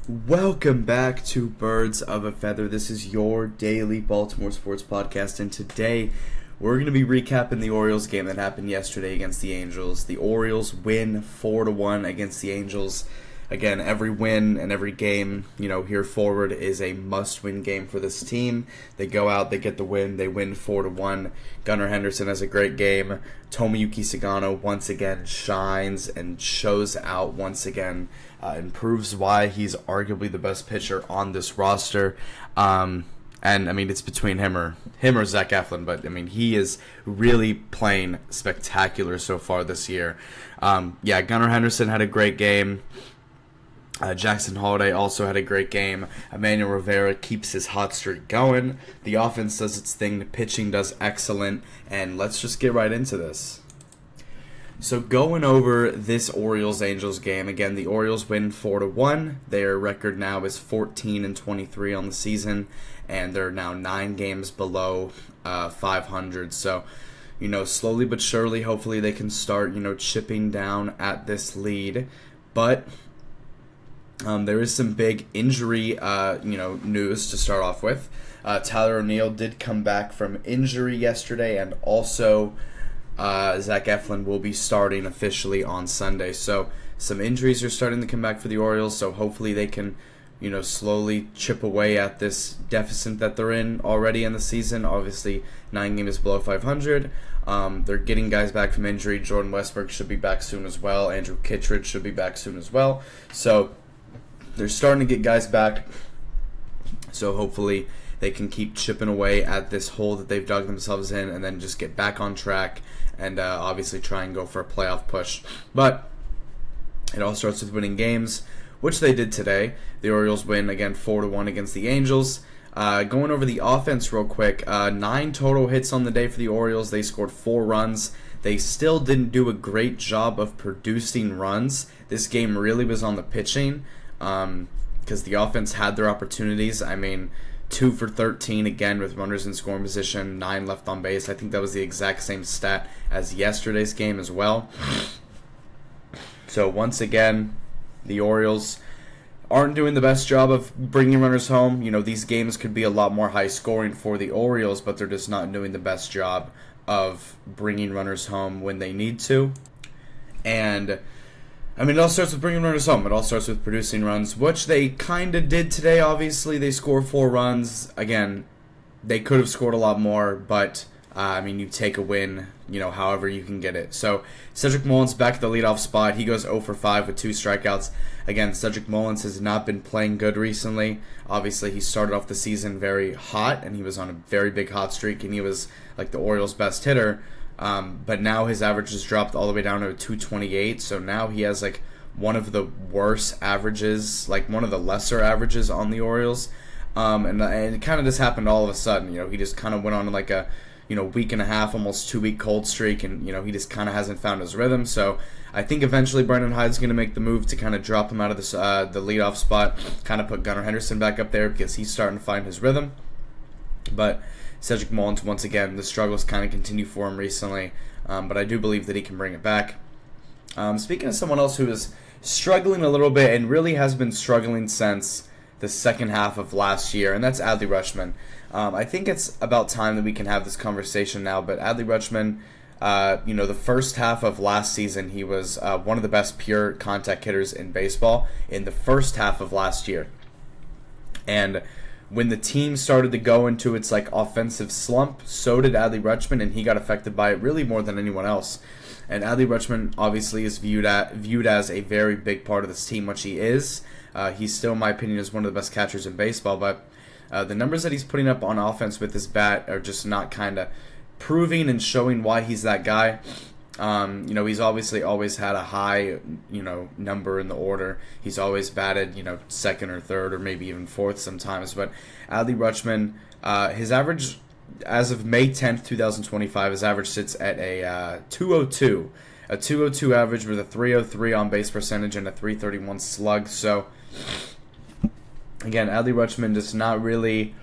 Welcome back to Birds of a Feather. This is your daily Baltimore sports podcast, and today we're going to be recapping the Orioles game that happened yesterday against the Angels. The Orioles win 4-1 against the Angels. Again, every win and every game, here forward is a must-win game for this team. They go out, they get the win, they win 4-1. Gunnar Henderson has a great game. Tomoyuki Sagano once again shines and shows out once again. And proves why he's arguably the best pitcher on this roster. And it's between him or Zach Eflin, but he is really playing spectacular so far this year. Gunnar Henderson had a great game. Jackson Holliday also had a great game. Emmanuel Rivera keeps his hot streak going. The offense does its thing. The pitching does excellent. And let's just get right into this. So going over this Orioles-Angels game, again, the Orioles win 4-1. Their record now is 14-23 on the season, and they're now 9 games below 500. So, slowly but surely, hopefully they can start, chipping down at this lead. But there is some big injury, news to start off with. Tyler O'Neill did come back from injury yesterday, and also Zach Eflin will be starting officially on Sunday. So some injuries are starting to come back for the Orioles, so hopefully they can, slowly chip away at this deficit that they're in already in the season. Obviously, 9 games below 500. They're getting guys back from injury. Jordan Westbrook should be back soon as well. Andrew Kittredge should be back soon as well. So they're starting to get guys back. So hopefully they can keep chipping away at this hole that they've dug themselves in and then just get back on track and obviously try and go for a playoff push. But it all starts with winning games, which they did today. The Orioles win, again, 4-1 against the Angels. Going over the offense real quick, 9 total hits on the day for the Orioles. They scored 4 runs. They still didn't do a great job of producing runs. This game really was on the pitching because the offense had their opportunities. 2 for 13 again with runners in scoring position, 9 left on base. I think that was the exact same stat as yesterday's game as well. So once again, the Orioles aren't doing the best job of bringing runners home. These games could be a lot more high scoring for the Orioles, but they're just not doing the best job of bringing runners home when they need to. And it all starts with bringing runners home. It all starts with producing runs, which they kind of did today, obviously. They scored 4 runs. Again, they could have scored a lot more, but, you take a win, however you can get it. So, Cedric Mullins back at the leadoff spot. He goes 0 for 5 with 2 strikeouts. Again, Cedric Mullins has not been playing good recently. Obviously, he started off the season very hot, and he was on a very big hot streak, and he was, the Orioles' best hitter. But now his average has dropped all the way down to 228, so now he has one of the worst averages, one of the lesser averages on the Orioles. And it kind of just happened all of a sudden. He just kind of went on a week and a half, almost 2-week cold streak, and he just kind of hasn't found his rhythm. So I think eventually Brendan Hyde's going to make the move to kind of drop him out of this the leadoff spot, kind of put Gunnar Henderson back up there because he's starting to find his rhythm. But Cedric Mullins, once again, the struggles kind of continue for him recently, but I do believe that he can bring it back. Speaking of someone else who is struggling a little bit and really has been struggling since the second half of last year, and that's Adley Rutschman. I think it's about time that we can have this conversation now, but Adley Rutschman, the first half of last season, he was one of the best pure contact hitters in baseball in the first half of last year. And when the team started to go into its offensive slump, so did Adley Rutschman, and he got affected by it really more than anyone else. And Adley Rutschman obviously is viewed as a very big part of this team, which he is. He's still, in my opinion, is one of the best catchers in baseball, but the numbers that he's putting up on offense with his bat are just not kind of proving and showing why he's that guy. He's obviously always had a high, number in the order. He's always batted, second or third or maybe even fourth sometimes. But Adley Rutschman, his average as of May 10th, 2025, his average sits at a 202. A 202 average with a 303 on base percentage and a 331 slug. So, again, Adley Rutschman just not really,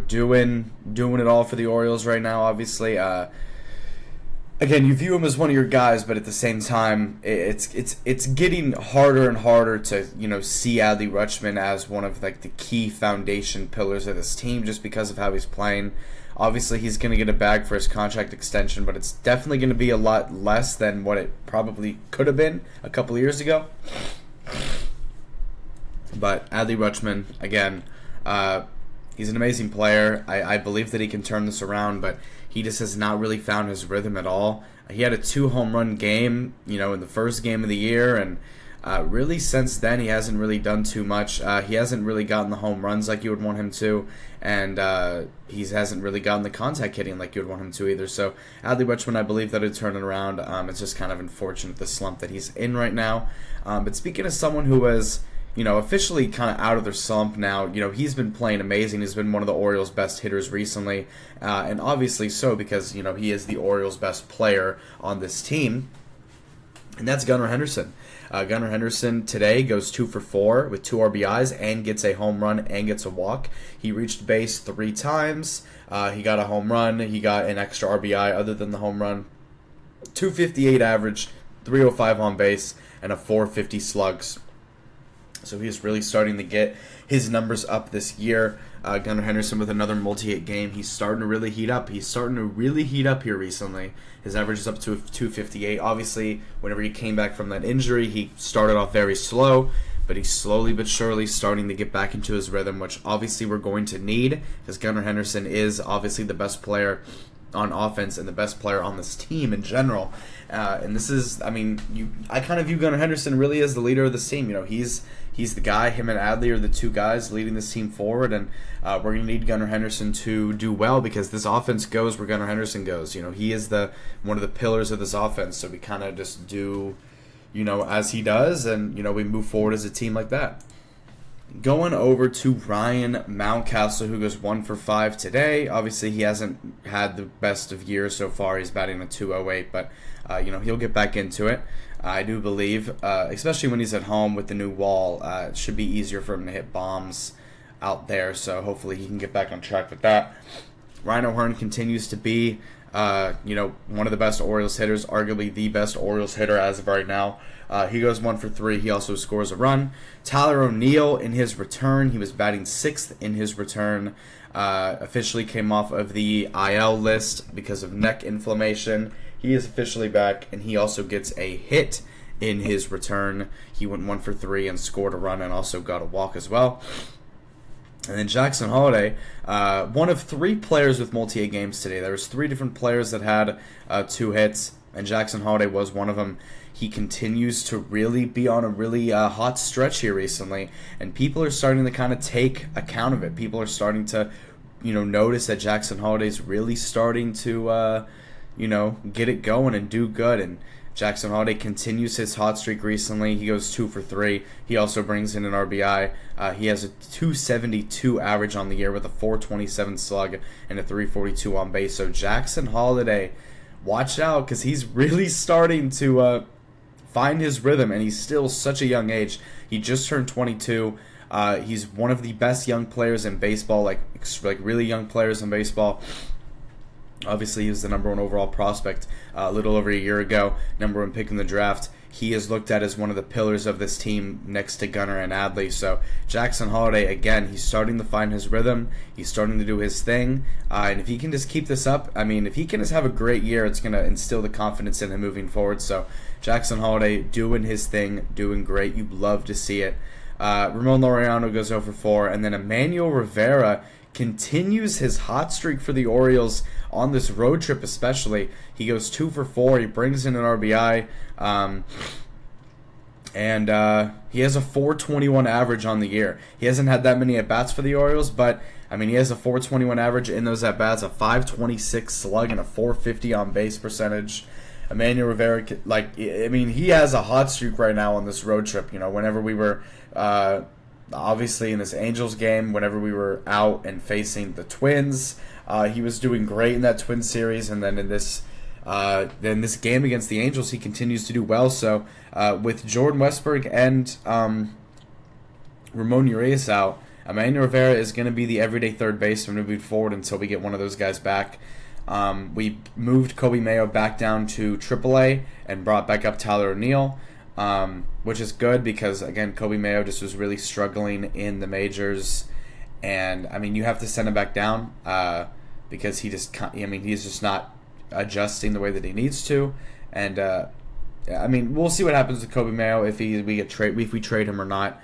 doing it all for the Orioles right now, obviously. again, you view him as one of your guys, but at the same time, it's getting harder and harder to see Adley Rutschman as one of like the key foundation pillars of this team, just because of how he's playing. Obviously, he's going to get a bag for his contract extension, but it's definitely going to be a lot less than what it probably could have been a couple of years ago. But Adley Rutschman, again, he's an amazing player. I believe that he can turn this around, but he just has not really found his rhythm at all. He had a 2-home-run game, in the first game of the year, and really since then he hasn't really done too much. He hasn't really gotten the home runs like you would want him to, and he hasn't really gotten the contact hitting like you would want him to either. So Adley Rutschman, I believe that he'd turn it around. It's just kind of unfortunate the slump that he's in right now. But speaking of someone who was officially kind of out of their slump now. He's been playing amazing. He's been one of the Orioles' best hitters recently, and obviously so because, he is the Orioles' best player on this team, and that's Gunnar Henderson. Gunnar Henderson today goes 2 for 4 with 2 RBIs and gets a home run and gets a walk. He reached base 3 times. He got a home run. He got an extra RBI other than the home run. 258 average, 305 on base, and a 450 slugs. So he's really starting to get his numbers up this year. Gunnar Henderson with another multi-hit game. He's starting to really heat up. Here recently. His average is up to 258. Obviously, whenever he came back from that injury, he started off very slow, but he's slowly but surely starting to get back into his rhythm, which obviously we're going to need because Gunnar Henderson is obviously the best player on offense and the best player on this team in general. And this is, I kind of view Gunnar Henderson really as the leader of this team. He's the guy. Him and Adley are the two guys leading this team forward, and we're going to need Gunnar Henderson to do well because this offense goes where Gunnar Henderson goes. He is one of the pillars of this offense, so we kind of just do, as he does, and, we move forward as a team like that. Going over to Ryan Mountcastle, who goes 1 for 5 today. Obviously, he hasn't had the best of years so far. He's batting a 208, but he'll get back into it. I do believe, especially when he's at home with the new wall, it should be easier for him to hit bombs out there. So hopefully he can get back on track with that. Ryan O'Hearn continues to be, one of the best Orioles hitters, arguably the best Orioles hitter as of right now. He goes 1 for 3. He also scores a run. Tyler O'Neill in his return. He was batting 6th in his return. Officially came off of the IL list because of neck inflammation. He is officially back, and he also gets a hit in his return. He went 1 for 3 and scored a run and also got a walk as well. And then Jackson Holliday, one of 3 players with multi-hit games today. There was 3 different players that had 2 hits, and Jackson Holliday was one of them. He continues to really be on a really hot stretch here recently, and people are starting to kind of take account of it. People are starting to, notice that Jackson Holliday's really starting to, get it going and do good. And Jackson Holliday continues his hot streak recently. He goes 2 for 3. He also brings in an RBI. He has a 272 average on the year with a 427 slug and a 342 on base. So Jackson Holliday, watch out because he's really starting to find his rhythm, and he's still such a young age. He just turned 22. He's one of the best young players in baseball, like really young players in baseball. Obviously, he was the number 1 overall prospect a little over a year ago, number 1 pick in the draft. He is looked at as one of the pillars of this team next to Gunnar and Adley. So Jackson Holliday, again, he's starting to find his rhythm. He's starting to do his thing. And if he can just keep this up, if he can just have a great year, it's going to instill the confidence in him moving forward. So Jackson Holliday doing his thing, doing great. You'd love to see it. Ramon Laureano goes 0 for 4. And then Emmanuel Rivera continues his hot streak for the Orioles on this road trip especially. He goes 2 for 4. He brings in an RBI. And he has a 421 average on the year. He hasn't had that many at-bats for the Orioles, but, he has a 421 average in those at-bats, a 526 slug, and a 450 on-base percentage. Emmanuel Rivera, he has a hot streak right now on this road trip. Whenever we were... obviously in this Angels game, whenever we were out and facing the Twins, he was doing great in that Twins series, and then in this game against the Angels, he continues to do well. So with Jordan Westburg and Ramon Urias out, Emmanuel Rivera is going to be the everyday third baseman moving forward until we get one of those guys back. We moved Kobe Mayo back down to AAA and brought back up Tyler O'Neill, which is good because, again, Kobe Mayo just was really struggling in the majors. And, I mean, you have to send him back down because he's just not adjusting the way that he needs to. And, I mean, we'll see what happens with Kobe Mayo if we trade him or not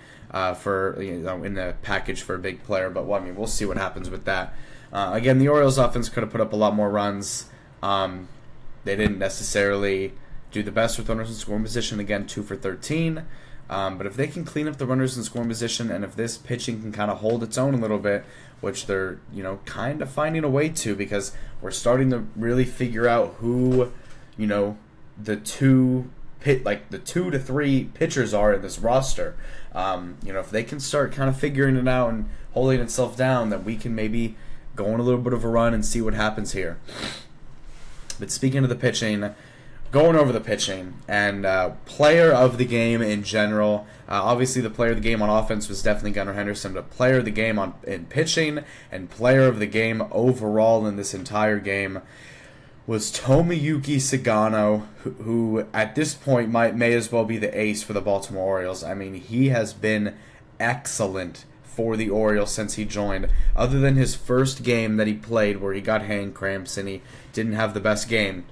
for in the package for a big player. But well, I mean, we'll see what happens with that. Again, the Orioles offense could have put up a lot more runs. They didn't necessarily do the best with runners in scoring position. Again, 2 for 13. But if they can clean up the runners in scoring position, and if this pitching can kind of hold its own a little bit, which they're kind of finding a way to, because we're starting to really figure out who the 2 to 3 pitchers are in this roster. If they can start kind of figuring it out and holding itself down, then we can maybe go on a little bit of a run and see what happens here. But speaking of the pitching, going over the pitching and player of the game in general, obviously the player of the game on offense was definitely Gunnar Henderson, but player of the game in pitching and player of the game overall in this entire game was Tomoyuki Sagano, who at this point may as well be the ace for the Baltimore Orioles. I mean, he has been excellent for the Orioles since he joined. Other than his first game that he played where he got hand cramps and he didn't have the best game,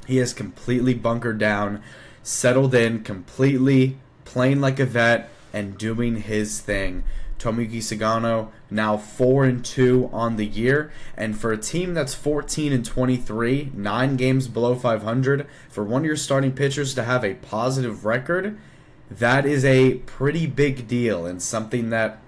he has completely bunkered down, settled in completely, playing like a vet, and doing his thing. Tomoyuki Sagano now 4-2 on the year, and for a team that's 14-23, 9 games below 500, for one of your starting pitchers to have a positive record, that is a pretty big deal and something that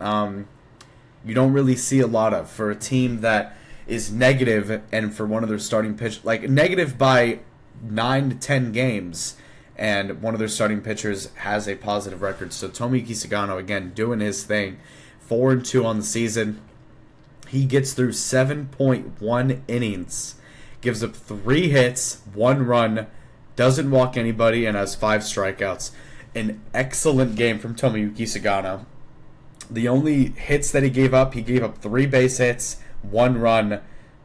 you don't really see a lot of for a team that is negative, and for one of their starting pitchers, like negative by 9 to 10 games, and one of their starting pitchers has a positive record. So Tomoyuki Sagano, again, doing his thing. 4-2 on the season. He gets through 7.1 innings, gives up 3 hits, 1 run, doesn't walk anybody, and has 5 strikeouts. An excellent game from Tomoyuki Sagano. The only hits that he gave up 3 base hits, 1 run,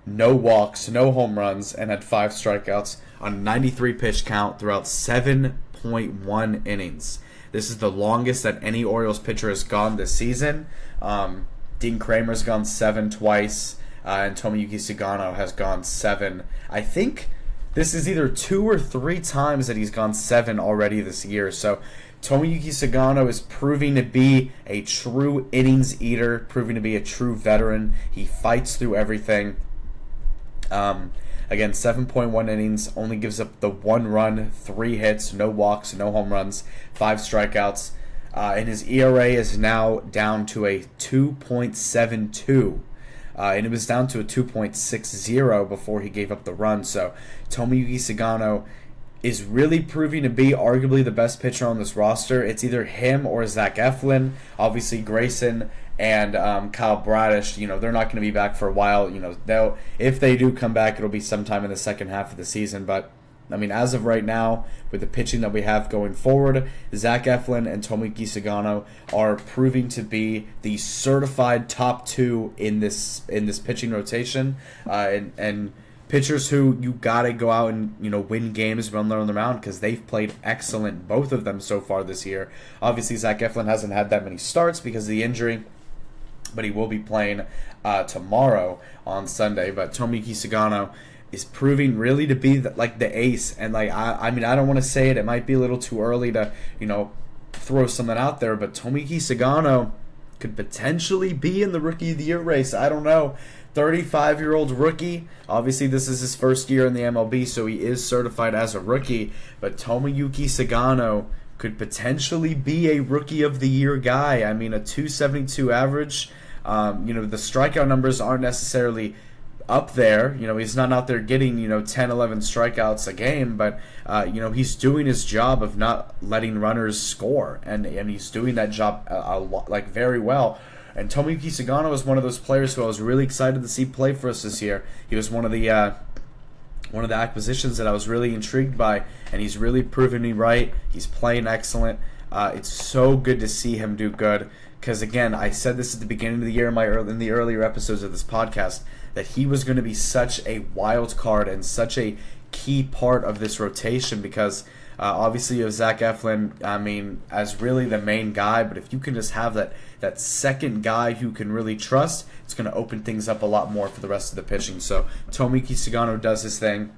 no walks, no home runs, and had 5 strikeouts on a 93 pitch count throughout 7.1 innings. This is the longest that any Orioles pitcher has gone this season. Dean Kramer's gone 7 twice, and Tomoyuki Sagano has gone 7. I think this is either 2 or 3 times that he's gone 7 already this year. So Tomoyuki Sagano is proving to be a true innings eater, proving to be a true veteran. He fights through everything. Again, 7.1 innings, only gives up the 1 run, 3 hits, no walks, no home runs, 5 strikeouts. And his ERA is now down to a 2.72. And it was down to a 2.60 before he gave up the run. So Tomoyuki Sagano is really proving to be arguably the best pitcher on this roster. It's either him or Zach Eflin. Obviously, Grayson and Kyle Bradish, they're not going to be back for a while. If they do come back, it'll be sometime in the second half of the season. But I mean, as of right now, with the pitching that we have going forward, Zach Eflin and Tomoyuki Sagano are proving to be the certified top 2 in this pitching rotation, and pitchers who you gotta go out and win games when they're on the mound, because they've played excellent, both of them so far this year. Obviously, Zach Eflin hasn't had that many starts because of the injury, but he will be playing tomorrow on Sunday. But Tomoyuki Sagano is proving really to be the ace, and I mean, I don't want to say it. It might be a little too early to throw something out there, but Tomoyuki Sagano could potentially be in the Rookie of the Year race. I don't know. 35-year-old rookie. Obviously, this is his first year in the MLB, so he is certified as a rookie. But Tomoyuki Sagano could potentially be a Rookie of the Year guy. I mean, a 272 average. The strikeout numbers aren't necessarily up there. He's not out there getting 10, 11 strikeouts a game, but he's doing his job of not letting runners score, and he's doing that job a lot, very well. And Tomoyuki Sagano is one of those players who I was really excited to see play for us this year. He was one of the acquisitions that I was really intrigued by, and he's really proven me right. He's playing excellent. It's so good to see him do good, because again, I said this at the beginning of the year in the earlier episodes of this podcast, that he was going to be such a wild card and such a key part of this rotation because obviously you have Zach Eflin, as really the main guy, but if you can just have that second guy who can really trust, it's going to open things up a lot more for the rest of the pitching. So Tomiki Sugano does his thing.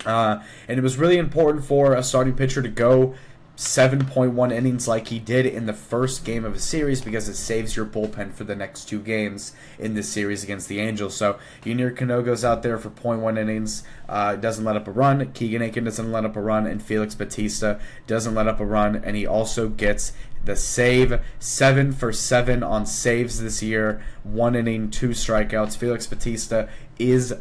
And it was really important for a starting pitcher to go 7.1 innings like he did in the first game of a series because it saves your bullpen for the next 2 games in this series against the Angels. So Yunior Cano goes out there for 0.1 innings, doesn't let up a run. Keegan Aiken doesn't let up a run, and Felix Bautista doesn't let up a run, and he also gets the save. 7 for 7 on saves this year, 1 inning, 2 strikeouts. Felix Bautista is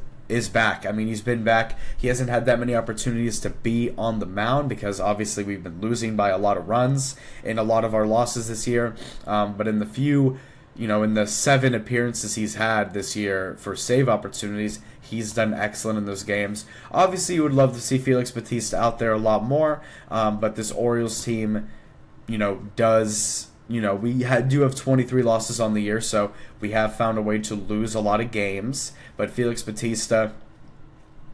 back. He's been back. He hasn't had that many opportunities to be on the mound because obviously we've been losing by a lot of runs in a lot of our losses this year. But in the few, in the 7 appearances he's had this year for save opportunities, he's done excellent in those games. Obviously, you would love to see Felix Bautista out there a lot more, but this Orioles team, does... we do have 23 losses on the year, so we have found a way to lose a lot of games. But Felix Bautista,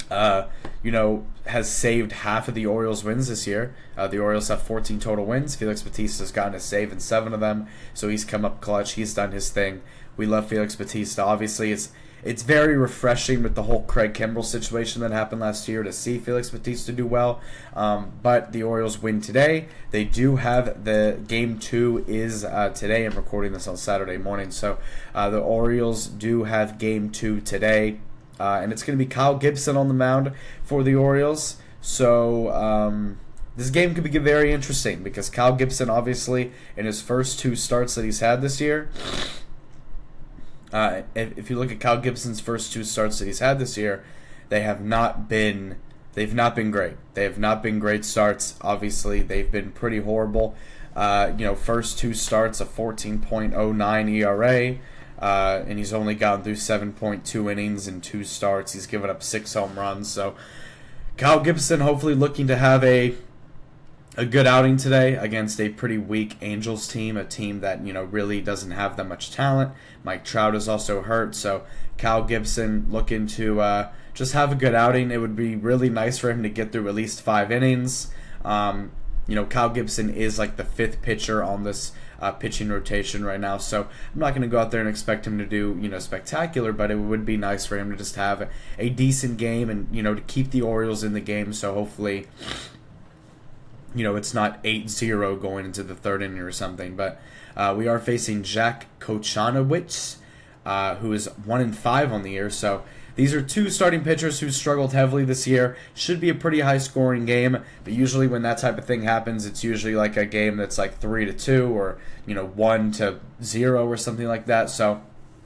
has saved half of the Orioles' wins this year. The Orioles have 14 total wins. Felix Bautista's gotten a save in 7 of them, so he's come up clutch. He's done his thing. We love Felix Bautista. Obviously, it's very refreshing with the whole Craig Kimbrell situation that happened last year to see Felix Bautista do well. But the Orioles win today. They do have the Game 2 is today. I'm recording this on Saturday morning. So the Orioles do have Game 2 today. And it's going to be Kyle Gibson on the mound for the Orioles. So this game could be very interesting because Kyle Gibson, obviously, in his first 2 starts that he's had this year, if you look at Kyle Gibson's first 2 starts that he's had this year, they've not been great. They have not been great starts. Obviously, they've been pretty horrible. First 2 starts, a 14.09 ERA, and he's only gotten through 7.2 innings in 2 starts. He's given up 6 home runs. So Kyle Gibson hopefully looking to have a good outing today against a pretty weak Angels team, a team that, really doesn't have that much talent. Mike Trout is also hurt, so Kyle Gibson looking to just have a good outing. It would be really nice for him to get through at least 5 innings. Kyle Gibson is like the 5th pitcher on this pitching rotation right now, so I'm not going to go out there and expect him to do, spectacular, but it would be nice for him to just have a decent game and, to keep the Orioles in the game, so hopefully it's not 8-0 going into the 3rd inning or something. But we are facing Jack Kochanowicz, who is 1-5 on the year. So these are 2 starting pitchers who struggled heavily this year. Should be a pretty high-scoring game, but usually when that type of thing happens, it's usually like a game that's like 3-2 or 1-0 or something like that. So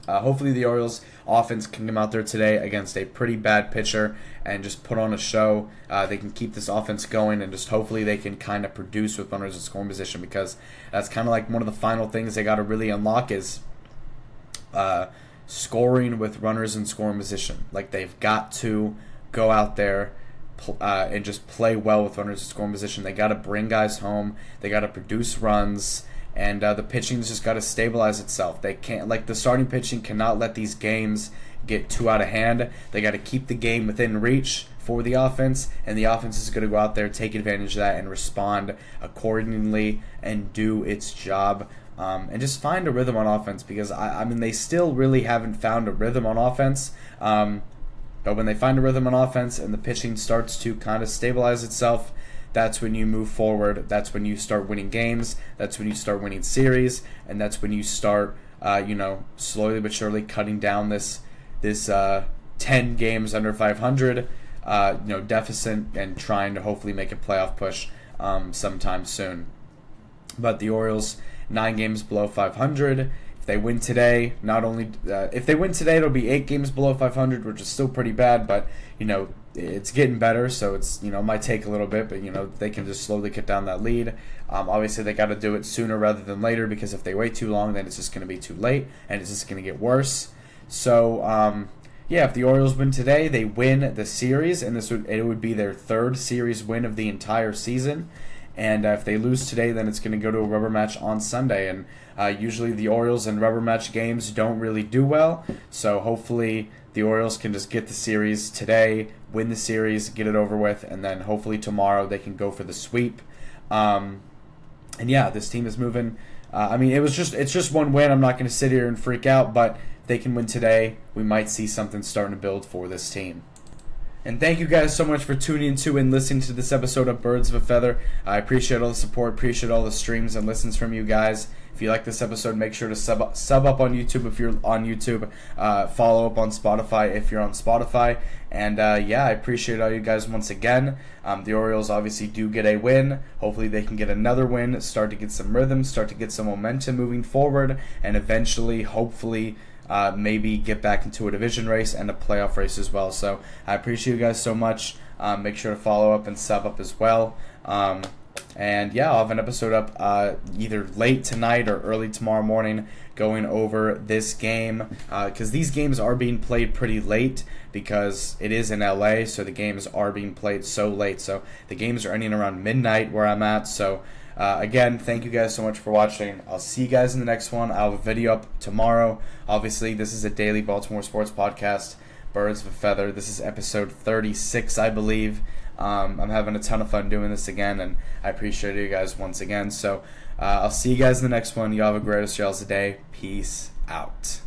hopefully the Orioles offense can come out there today against a pretty bad pitcher and just put on a show. They can keep this offense going and just hopefully they can kind of produce with runners in scoring position because that's kind of like one of the final things they got to really unlock is scoring with runners in scoring position. Like they've got to go out there and just play well with runners in scoring position. They got to bring guys home. They got to produce runs. And the pitching's just got to stabilize itself. They can't, the starting pitching cannot let these games get too out of hand. They got to keep the game within reach for the offense, and the offense is going to go out there, take advantage of that, and respond accordingly and do its job. And just find a rhythm on offense because, they still really haven't found a rhythm on offense. But when they find a rhythm on offense and the pitching starts to kind of stabilize itself, that's when you move forward. That's when you start winning games. That's when you start winning series, and that's when you start, slowly but surely cutting down this 10 games under 500, deficit, and trying to hopefully make a playoff push sometime soon. But the Orioles 9 games below 500. If they win today, it'll be 8 games below 500, which is still pretty bad, but it's getting better, so it's it might take a little bit, but they can just slowly cut down that lead. Obviously, they got to do it sooner rather than later because if they wait too long, then it's just going to be too late and it's just going to get worse. So, if the Orioles win today, they win the series, and it would be their 3rd series win of the entire season. And if they lose today, then it's going to go to a rubber match on Sunday. And Usually the Orioles in rubber match games don't really do well, so hopefully the Orioles can just get the series today, win the series, get it over with, and then hopefully tomorrow they can go for the sweep. And yeah, this team is moving. It's just one win. I'm not going to sit here and freak out, but if they can win today, we might see something starting to build for this team. And thank you guys so much for tuning into and listening to this episode of Birds of a Feather. I appreciate all the support, appreciate all the streams and listens from you guys. If you like this episode, make sure to sub up on YouTube if you're on YouTube. Follow up on Spotify if you're on Spotify. And yeah, I appreciate all you guys once again. The Orioles obviously do get a win. Hopefully they can get another win, start to get some rhythm, start to get some momentum moving forward, and eventually, hopefully, maybe get back into a division race and a playoff race as well. So I appreciate you guys so much. Make sure to follow up and sub up as well. And yeah, I'll have an episode up either late tonight or early tomorrow morning going over this game, because these games are being played pretty late because it is in LA, so the games are being played so late. So the games are ending around midnight where I'm at. So again, thank you guys so much for watching. I'll see you guys in the next one. I'll have a video up tomorrow. Obviously, this is a daily Baltimore sports podcast, Birds of a Feather. This is episode 36, I believe. I'm having a ton of fun doing this again, and I appreciate you guys once again. So I'll see you guys in the next one. You all have a great rest of y'all's day. Peace out.